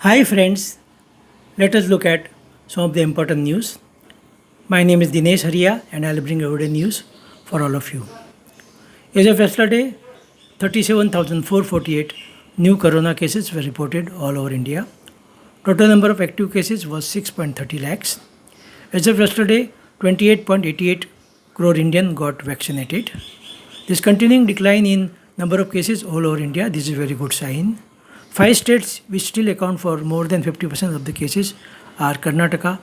Hi friends, let us look at some of the important news. My name is Dinesh Haria and I'll bring everyday news for all of you. As of yesterday, 37,448 new corona cases were reported all over India. Total number of active cases was 6.30 lakhs. As of yesterday, 28.88 crore Indian got vaccinated. This continuing decline in number of cases all over India, this is a very good sign. 5 states which still account for more than 50% of the cases are Karnataka,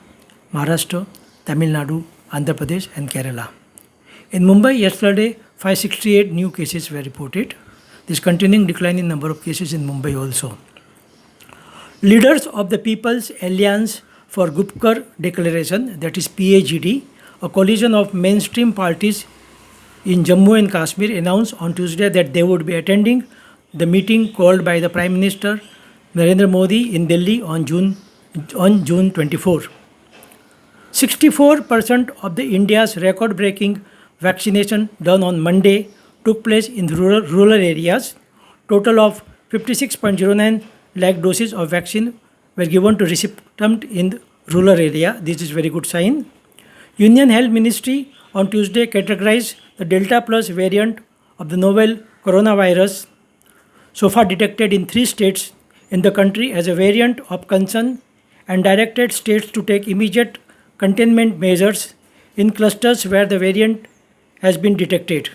Maharashtra, Tamil Nadu, Andhra Pradesh and Kerala. In Mumbai yesterday, 568 new cases were reported. This continuing decline in number of cases in Mumbai also. Leaders of the People's Alliance for Gupkar Declaration, that is PAGD, a coalition of mainstream parties in Jammu and Kashmir, announced on Tuesday that they would be attending the meeting called by the Prime Minister Narendra Modi in Delhi on June 24. 64% of the India's record-breaking vaccination done on Monday took place in rural areas. Total of 56.09 lakh doses of vaccine were given to recipients in rural area. This is very good sign. Union Health Ministry on Tuesday categorized the Delta Plus variant of the novel coronavirus so far detected in 3 states in the country as a variant of concern and directed states to take immediate containment measures in clusters where the variant has been detected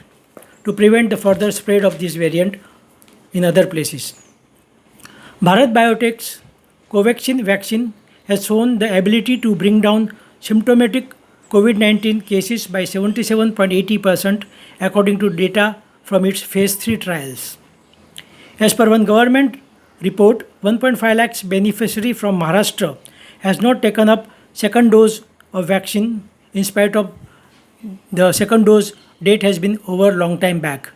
to prevent the further spread of this variant in other places. Bharat Biotech's Covaxin vaccine has shown the ability to bring down symptomatic COVID-19 cases by 77.80% according to data from its phase 3 trials. As per one government report, 1.5 lakhs beneficiary from Maharashtra has not taken up second dose of vaccine in spite of the second dose date has been over long time back.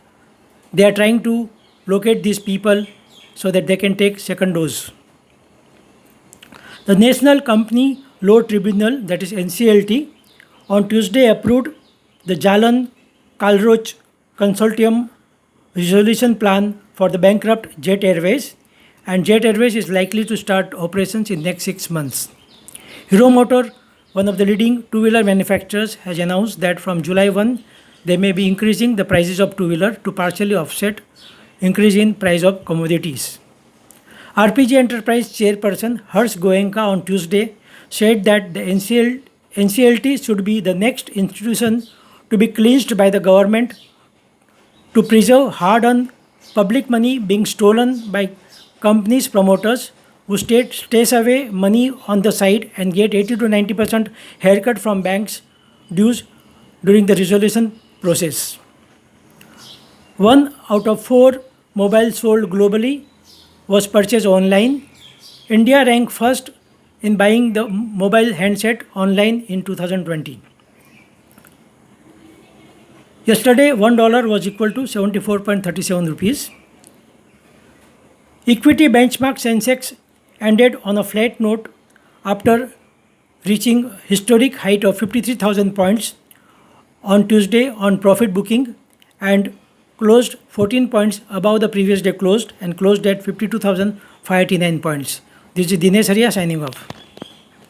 They are trying to locate these people so that they can take second dose. The National Company Law Tribunal, that is NCLT, on Tuesday approved the Jalan Kalroch Consortium resolution plan for the bankrupt Jet Airways, and Jet Airways is likely to start operations in next 6 months. Hero Motor, one of the leading two-wheeler manufacturers, has announced that from July 1, they may be increasing the prices of two-wheeler to partially offset increase in price of commodities. RPG Enterprise chairperson Harsh Goenka on Tuesday said that the NCLT should be the next institution to be cleansed by the government to preserve hard-earned public money being stolen by companies' promoters who stash away money on the side and get 80 to 90% haircut from banks' dues during the resolution process. 1 out of 4 mobiles sold globally was purchased online. India ranked first in buying the mobile handset online in 2020. Yesterday, $1 was equal to 74.37 rupees. Equity benchmark Sensex ended on a flat note after reaching historic height of 53,000 points on Tuesday on profit booking and closed 14 points above the previous day closed and closed at 52,589 points. This is Dinesh Haria signing off.